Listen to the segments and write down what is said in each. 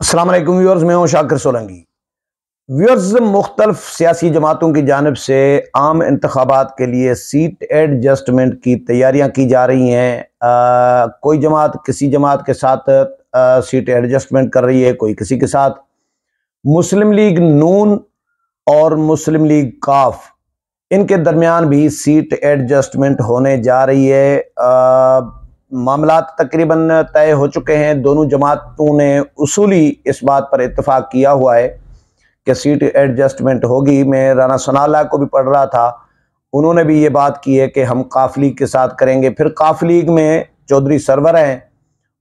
अस्सलाम वालेकुम व्यूअर्स, मैं हूं शाकिर सोलंकी। व्यूअर्स, मुख्तलिफ सियासी जमातों की जानिब से आम इंतखाबात के लिए सीट एडजस्टमेंट की तैयारियां की जा रही हैं। कोई जमात किसी जमात के साथ सीट एडजस्टमेंट कर रही है, कोई किसी के साथ। मुस्लिम लीग नून और मुस्लिम लीग काफ, इनके दरमियान भी सीट एडजस्टमेंट होने जा रही है। मामलात तकरीबन तय हो चुके हैं। दोनों जमातों ने उसूली इस बात पर इत्तेफाक किया हुआ है कि सीट एडजस्टमेंट होगी। मैं राना सनाउल्लाह को भी पढ़ रहा था, उन्होंने भी ये बात की है कि हम काफ लीग के साथ करेंगे। फिर काफ लीग में चौधरी सरवर हैं,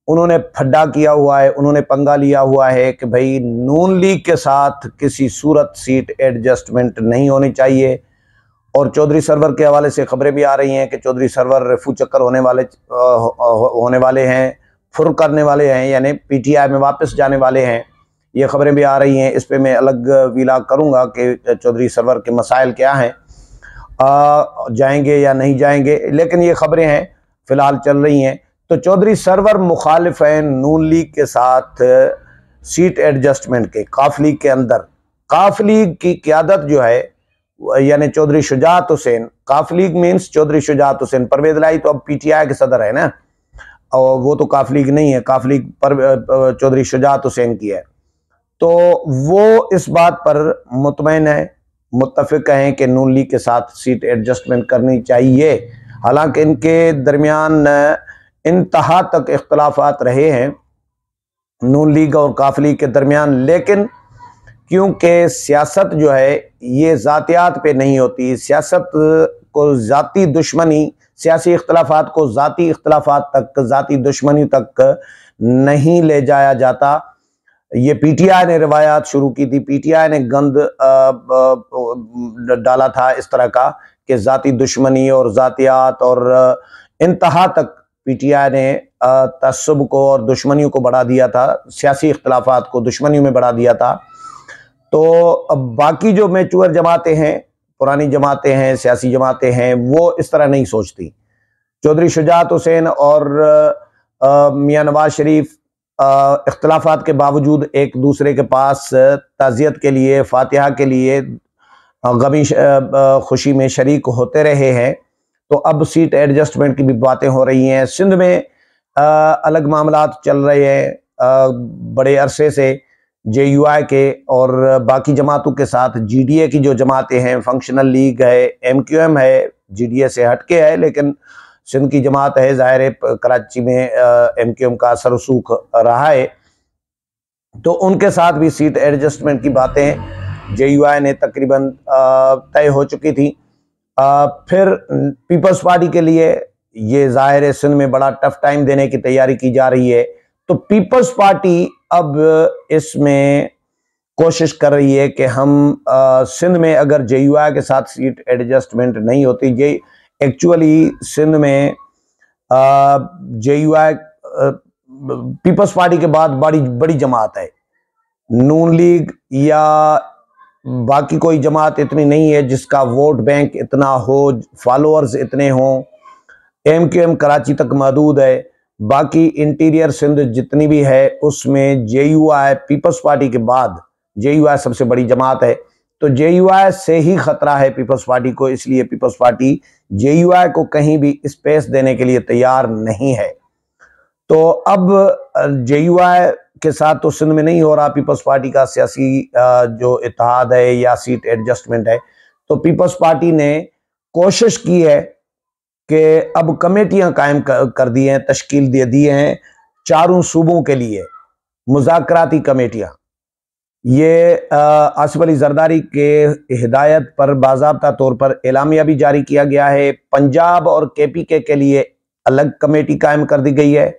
उन्होंने फड्डा किया हुआ है, उन्होंने पंगा लिया हुआ है कि भाई नून लीग के साथ किसी सूरत सीट एडजस्टमेंट नहीं होनी चाहिए। और चौधरी सरवर के हवाले से खबरें भी आ रही हैं कि चौधरी सरवर रेफू चक्कर होने वाले हैं, फुर करने वाले हैं, यानी पीटीआई में वापस जाने वाले हैं। ये खबरें भी आ रही हैं। इस पे मैं अलग विलाग करूंगा कि चौधरी सरवर के मसाइल क्या हैं, जाएंगे या नहीं जाएंगे, लेकिन ये खबरें हैं, फिलहाल चल रही हैं। तो चौधरी सरवर मुखालिफ हैं नून लीग के साथ सीट एडजस्टमेंट के। काफ लीग के अंदर काफ लीग की क़यादत जो है, यानी चौधरी शुजात हुसैन, काफ लीग मीन्स चौधरी शुजात हुसैन। परवेज लाई तो अब पीटीआई के सदर है ना, और वो तो काफ लीग नहीं है, काफ लीग पर चौधरी शुजात हुसैन की है। तो वो इस बात पर मुतमईन है, मुत्तफिक हैं कि नून लीग के साथ सीट एडजस्टमेंट करनी चाहिए। हालांकि इनके दरमियान इंतहा तक इख्तलाफात रहे हैं नून लीग और काफ लीग के दरमियान, लेकिन क्योंकि सियासत जो है ये ज़ातियात पे नहीं होती, सियासत को ज़ाती दुश्मनी, सियासी इख्तलाफात को ज़ाती इख्तलाफात तक, ज़ाती दुश्मनी तक नहीं ले जाया जाता। ये पीटीआई ने रिवायात शुरू की थी, पीटीआई ने गंद डाला था इस तरह का कि ज़ाती दुश्मनी और ज़ातियात, और इंतहा तक पीटीआई ने तअस्सुब को और दुश्मनियों को बढ़ा दिया था, सियासी इख्तलाफात को दुश्मनियों में बढ़ा दिया था। तो अब बाकी जो मैच्योर जमातें हैं, पुरानी जमातें हैं, सियासी जमातें हैं, वो इस तरह नहीं सोचती। चौधरी शुजात हुसैन और मियां नवाज शरीफ इख्तलाफात के बावजूद एक दूसरे के पास ताज़ियत के लिए, फातिहा के लिए, गमी खुशी में शरीक होते रहे हैं। तो अब सीट एडजस्टमेंट की भी बातें हो रही हैं। सिंध में अलग मामलात चल रहे हैं बड़े अरसे से JUI के और बाकी जमातों के साथ। GDA की जो जमातें हैं, फंक्शनल लीग है, MQM है, GDA से हटके है, लेकिन सिंध की जमात है, ज़ाहिर है कराची में MQM का असर रसूख रहा है। तो उनके साथ भी सीट एडजस्टमेंट की बातें JUI ने तकरीबन तय हो चुकी थी। फिर पीपल्स पार्टी के लिए ये ज़ाहिर है सिंध में बड़ा टफ टाइम देने की तैयारी की जा रही है। तो पीपल्स पार्टी अब इसमें कोशिश कर रही है कि हम सिंध में अगर JUI के साथ सीट एडजस्टमेंट नहीं होती, एक्चुअली सिंध में JUI पीपल्स पार्टी के बाद बड़ी जमात है। नून लीग या बाकी कोई जमात इतनी नहीं है जिसका वोट बैंक इतना हो, फॉलोअर्स इतने हों। MQM कराची तक महदूद है, बाकी इंटीरियर सिंध जितनी भी है उसमें JUI पीपल्स पार्टी के बाद JUI सबसे बड़ी जमात है। तो JUI से ही खतरा है पीपल्स पार्टी को, इसलिए पीपल्स पार्टी JUI को कहीं भी स्पेस देने के लिए तैयार नहीं है। तो अब JUI के साथ तो सिंध में नहीं हो रहा पीपल्स पार्टी का सियासी जो इत्तेहाद है या सीट एडजस्टमेंट है। तो पीपल्स पार्टी ने कोशिश की है कि अब कमेटियां कायम कर दी हैं, तश्कील दे दी हैं चारों सूबों के लिए मुज़ाकराती कमेटियां। ये आसिफ अली जरदारी के हिदायत पर बाज़ाब्ता तौर पर एलामिया भी जारी किया गया है। पंजाब और KPK के लिए अलग कमेटी कायम कर दी गई है,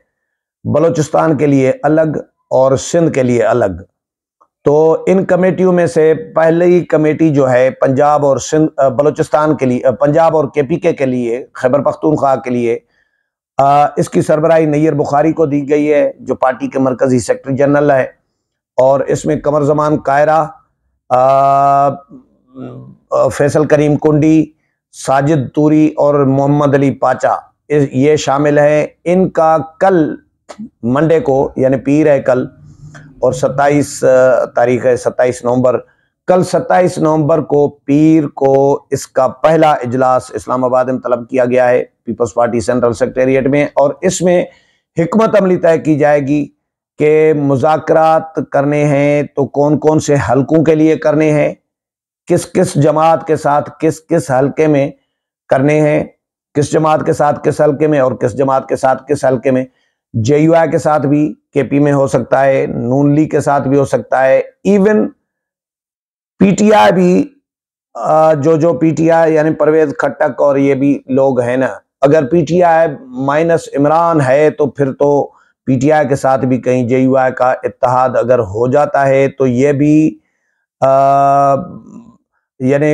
बलूचिस्तान के लिए अलग और सिंध के लिए अलग। तो इन कमेटियों में से पहली कमेटी जो है पंजाब और सिंध, बलूचिस्तान के लिए, पंजाब और KPK के लिए, खैबर पख्तूनख्वा के लिए, इसकी सरबराही नैयर बुखारी को दी गई है जो पार्टी के मरकजी सेक्रेटरी जनरल है। और इसमें कमर जमान कायरा, फैसल करीम कुंडी, साजिद तूरी और मोहम्मद अली पाचा ये शामिल हैं। इनका कल मंडे को, यानी पीर है कल, और 27 तारीख है, 27 नवंबर। कल 27 नवंबर को पीर को इसका पहला इजलास इस्लामाबाद में तलब किया गया है पीपल्स पार्टी सेंट्रल सेक्रेटेरिएट में, और इसमें हिकमत अमली तय की जाएगी कि मुज़ाकरात करने हैं तो कौन कौन से हलकों के लिए करने हैं, किस किस जमात के साथ किस किस हलके में करने हैं, किस जमात के साथ किस हलके में और किस जमात के साथ किस हलके में। JUI के साथ भी KP में हो सकता है, नून लीग के साथ भी हो सकता है, इवन PTI भी, जो PTI यानी परवेज खट्टक और ये भी लोग हैं ना, अगर PTI माइनस इमरान है तो फिर तो PTI के साथ भी कहीं JUI का इत्तेहाद अगर हो जाता है तो ये भी यानी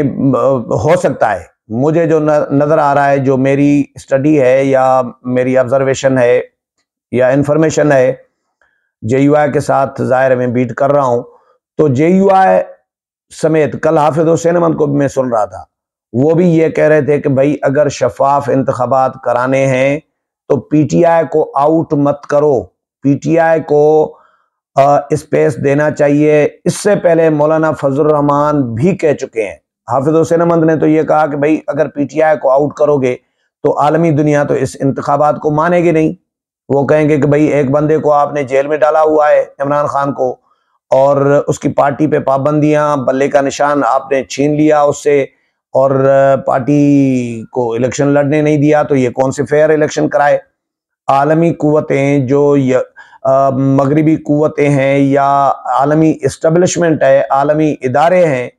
हो सकता है। मुझे जो नज़र आ रहा है, जो मेरी स्टडी है या मेरी ऑब्जर्वेशन है या इंफॉर्मेशन है, JUI के साथ ज़ाहिर में बीट कर रहा हूँ, तो JUI समेत कल हाफिज हुसैन अहमद को भी मैं सुन रहा था, वो भी ये कह रहे थे कि भाई अगर शफाफ इंतखाबात कराने हैं तो PTI को आउट मत करो, PTI को स्पेस देना चाहिए। इससे पहले मौलाना फजलुर रहमान भी कह चुके हैं, हाफिज हुसैन अहमद ने तो ये कहा कि भाई अगर PTI को आउट करोगे तो आलमी दुनिया तो इस इंतखाबात को मानेगी नहीं। वो कहेंगे कि भाई एक बंदे को आपने जेल में डाला हुआ है, इमरान खान को, और उसकी पार्टी पे पाबंदियां, बल्ले का निशान आपने छीन लिया उससे, और पार्टी को इलेक्शन लड़ने नहीं दिया, तो ये कौन से फेयर इलेक्शन कराए। आलमी कुव्वतें जो मगरिबी कुव्वतें हैं या आलमी इस्टेब्लिशमेंट है, आलमी इदारे हैं,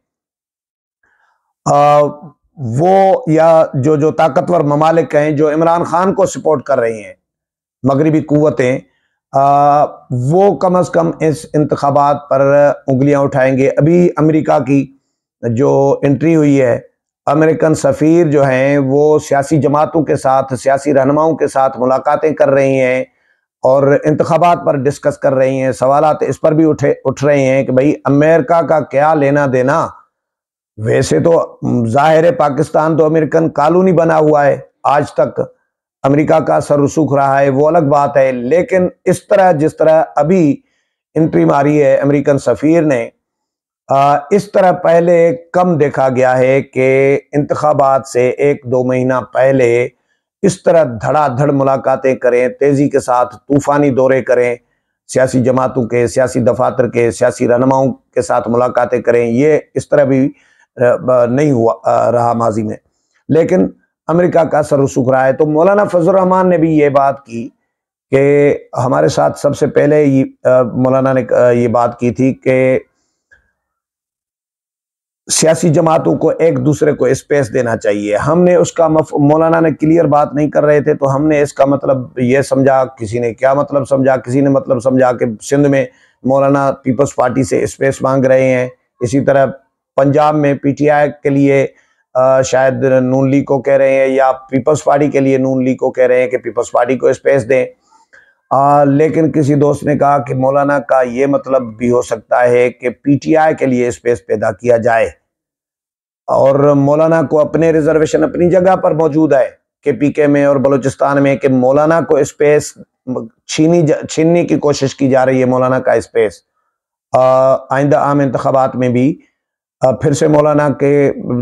वो या जो ताकतवर ममालिक हैं जो इमरान खान को सपोर्ट कर रही हैं, मगरिबी कुव्वतें, वो कम अज कम इस इंतखाबात पर उंगलियां उठाएंगे। अभी अमेरिका की जो एंट्री हुई है, अमेरिकन सफ़ीर जो हैं वो सियासी जमातों के साथ, सियासी रहनुमाओं के साथ मुलाकातें कर रही हैं और इंतखाबात पर डिस्कस कर रही हैं। सवालात इस पर भी उठ रहे हैं कि भाई अमेरिका का क्या लेना देना। वैसे तो जाहिर है पाकिस्तान तो अमेरिकन कॉलोनी बना हुआ है, आज तक अमेरिका का सर रसूख रहा है, वो अलग बात है, लेकिन इस तरह जिस तरह अभी एंट्री मारी है अमेरिकन सफ़ीर ने, इस तरह पहले कम देखा गया है कि इंतखाबात से 1-2 महीना पहले इस तरह धड़ाधड़ मुलाकातें करें, तेजी के साथ तूफानी दौरे करें, सियासी जमातों के, सियासी दफातर के, सियासी रहनुमाओं के साथ मुलाकातें करें। ये इस तरह भी नहीं हुआ रहा माजी में, लेकिन अमेरिका का सर रसूख रहा है। तो मौलाना फजलुर रहमान ने भी ये बात की कि हमारे साथ सबसे पहले मौलाना ने ये बात की थी कि सियासी जमातों को एक दूसरे को स्पेस देना चाहिए। हमने उसका मौलाना ने क्लियर बात नहीं कर रहे थे, तो हमने इसका मतलब ये समझा, किसी ने क्या मतलब समझा, किसी ने मतलब समझा कि सिंध में मौलाना पीपल्स पार्टी से स्पेस मांग रहे हैं, इसी तरह पंजाब में PTI के लिए शायद नून लीग को कह रहे हैं, या पीपल्स पार्टी के लिए नून लीग को कह रहे हैं कि पीपल्स पार्टी को स्पेस दें। लेकिन किसी दोस्त ने कहा कि मौलाना का ये मतलब भी हो सकता है कि PTI के लिए स्पेस पैदा किया जाए, और मौलाना को अपने रिजर्वेशन अपनी जगह पर मौजूद है KPK में और बलूचिस्तान में, कि मौलाना को स्पेस छीनने की कोशिश की जा रही है। मौलाना का स्पेस आइंदा आम इंतखाबात में भी फिर से मौलाना के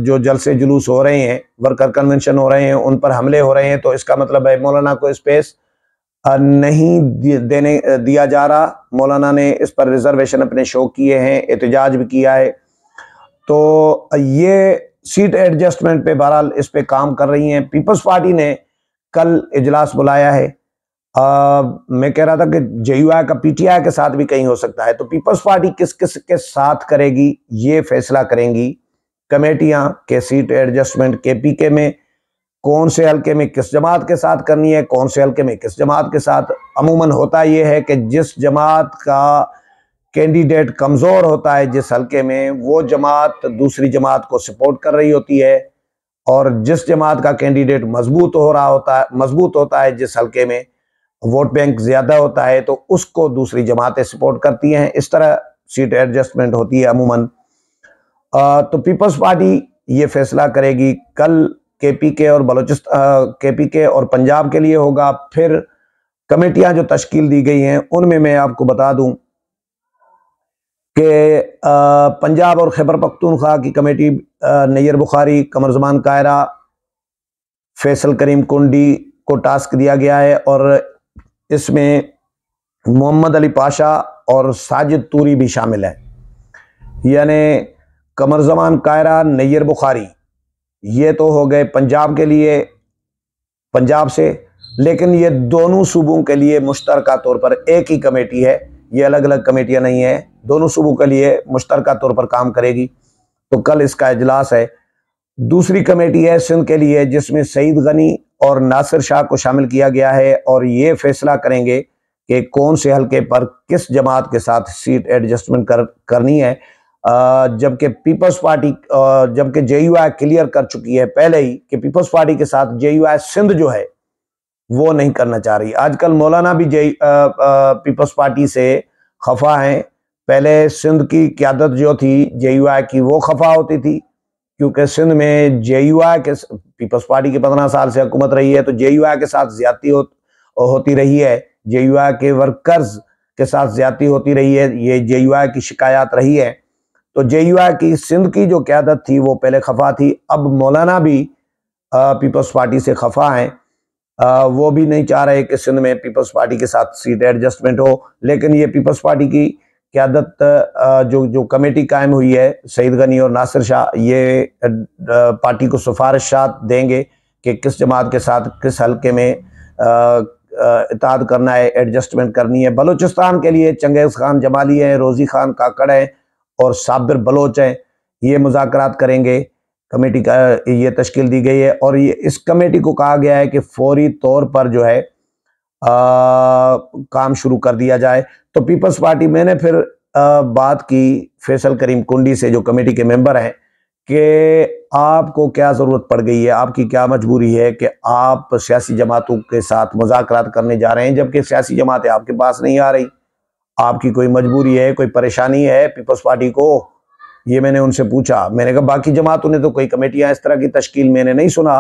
जो जलसे जुलूस हो रहे हैं, वर्कर कन्वेंशन हो रहे हैं, उन पर हमले हो रहे हैं, तो इसका मतलब है मौलाना को स्पेस नहीं दिया जा रहा। मौलाना ने इस पर रिजर्वेशन अपने शो किए हैं, एहतजाज भी किया है, तो ये सीट एडजस्टमेंट पे बहरहाल इस पे काम कर रही हैं। पीपल्स पार्टी ने कल इजलास बुलाया है। मैं कह रहा था कि JUI का PTI के साथ भी कहीं हो सकता है, तो पीपल्स पार्टी किस किस के साथ करेगी ये फैसला करेंगी कमेटियां के सीट एडजस्टमेंट KPK में कौन से हल्के में किस जमात के साथ करनी है, कौन से हल्के में किस जमात के साथ। अमूमन होता यह है कि जिस जमात का कैंडिडेट कमज़ोर होता है जिस हल्के में, वो जमात दूसरी जमात को सपोर्ट कर रही होती है, और जिस जमात का कैंडिडेट मजबूत होता है जिस हल्के में, वोट बैंक ज़्यादा होता है, तो उसको दूसरी जमातें सपोर्ट करती हैं। इस तरह सीट एडजस्टमेंट होती है अमूमन। तो पीपल्स पार्टी ये फैसला करेगी कल। KPK और KPK और पंजाब के लिए होगा। फिर कमेटियां जो तश्कील दी गई हैं उनमें मैं आपको बता दूं कि पंजाब और खैबर पख्तूनख्वा की कमेटी नैयर बुखारी, कमर जमान कायरा, फैसल करीम कुंडी को टास्क दिया गया है और इसमें मोहम्मद अली पाशा और साजिद तूरी भी शामिल है। यानी कमर जमान कायरा, नैयर बुखारी, ये तो हो गए पंजाब के लिए, पंजाब से, लेकिन ये दोनों सूबों के लिए मुश्तरका तौर पर एक ही कमेटी है, ये अलग अलग कमेटियां नहीं है, दोनों सूबों के लिए मुश्तरका तौर पर काम करेगी। तो कल इसका इजलास है। दूसरी कमेटी है सिंध के लिए, जिसमें सईद गनी और नासिर शाह को शामिल किया गया है और ये फैसला करेंगे कि कौन से हलके पर किस जमात के साथ सीट एडजस्टमेंट करनी है। जबकि पीपल्स पार्टी, जबकि JUI क्लियर कर चुकी है पहले ही कि पीपल्स पार्टी के साथ JUI सिंध जो है वो नहीं करना चाह रही। आजकल मौलाना भी पीपल्स पार्टी से खफा हैं। पहले सिंध की क़यादत जो थी JUI की, वो खफा होती थी क्योंकि सिंध में JUI के, पीपल्स पार्टी की 15 साल से हुकूमत रही है, तो JUI के साथ ज्यादती होती रही है, JUI के वर्कर्स के साथ ज्यादती होती रही है, ये JUI की शिकायत रही है। तो JUI की सिंध की जो क़यादत थी वो पहले खफा थी, अब मौलाना भी पीपल्स पार्टी से खफा हैं। वो भी नहीं चाह रहे कि सिंध में पीपल्स पार्टी के साथ सीट एडजस्टमेंट हो, लेकिन ये पीपल्स पार्टी की क़यादत जो कमेटी कायम हुई है, सईद गनी और नासिर शाह, ये पार्टी को सिफारिशात देंगे कि किस जमात के साथ किस हल्के में इत्तेहाद करना है, एडजस्टमेंट करनी है। बलूचिस्तान के लिए चंगेज़ खान जमाली हैं, रोज़ी खान काकड़ हैं और साबिर बलोच हैं, ये मुज़ाकरात करेंगे। कमेटी का ये तश्कील दी गई है और ये इस कमेटी को कहा गया है कि फौरी तौर पर जो है काम शुरू कर दिया जाए। तो पीपल्स पार्टी, मैंने फिर बात की फैसल करीम कुंडी से जो कमेटी के मेंबर हैं कि आपको क्या ज़रूरत पड़ गई है, आपकी क्या मजबूरी है कि आप सियासी जमातों के साथ मुज़ाकरात करने जा रहे हैं, जबकि सियासी जमातें आपके पास नहीं आ रही। आपकी कोई मजबूरी है, कोई परेशानी है पीपल्स पार्टी को? ये मैंने उनसे पूछा। मैंने कहा बाकी जमातों ने तो कोई कमेटियां इस तरह की तश्कील मैंने नहीं सुना,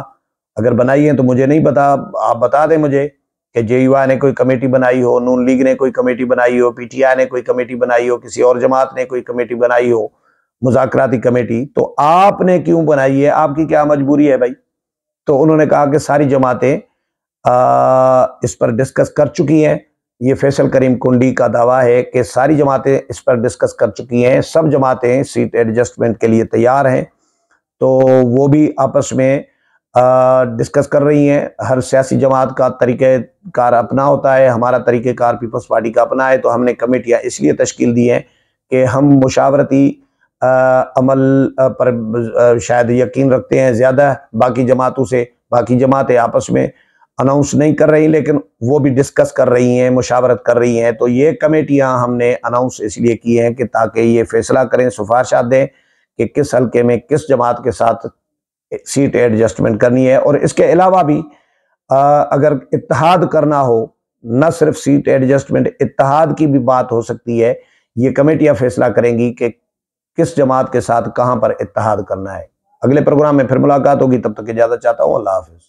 अगर बनाई है तो मुझे नहीं पता, आप बता दें मुझे कि JUI ने कोई कमेटी बनाई हो, नून लीग ने कोई कमेटी बनाई हो, PTI ने कोई कमेटी बनाई हो, किसी और जमात ने कोई कमेटी बनाई हो, मुज़ाकराती कमेटी, तो आपने क्यों बनाई है, आपकी क्या मजबूरी है भाई? तो उन्होंने कहा कि सारी जमातें इस पर डिस्कस कर चुकी हैं। ये फैसल करीम कुंडी का दावा है कि सारी जमातें इस पर डिस्कस कर चुकी हैं, सब जमातें सीट एडजस्टमेंट के लिए तैयार हैं। तो वो भी आपस में डिस्कस कर रही हैं। हर सियासी जमात का तरीक़ेकार अपना होता है, हमारा तरीक़ेकार पीपल्स पार्टी का अपना है। तो हमने कमेटियाँ इसलिए तश्कील दी हैं कि हम मुशावरती अमल पर शायद यकीन रखते हैं ज़्यादा बाकी जमातों से। बाकी जमातें आपस में अनाउंस नहीं कर रही, लेकिन वो भी डिस्कस कर रही हैं, मुशावरत कर रही हैं। तो ये कमेटियां हमने अनाउंस इसलिए की हैं कि ताकि ये फैसला करें, सिफारिशात दें कि किस हल्के में किस जमात के साथ सीट एडजस्टमेंट करनी है। और इसके अलावा भी अगर इत्तेहाद करना हो, न सिर्फ सीट एडजस्टमेंट, इत्तेहाद की भी बात हो सकती है। ये कमेटियां फैसला करेंगी कि किस जमात के साथ कहां पर इत्तेहाद करना है। अगले प्रोग्राम में फिर मुलाकात होगी, तब तक इजाजत चाहता हूं। अल्लाह हाफिज।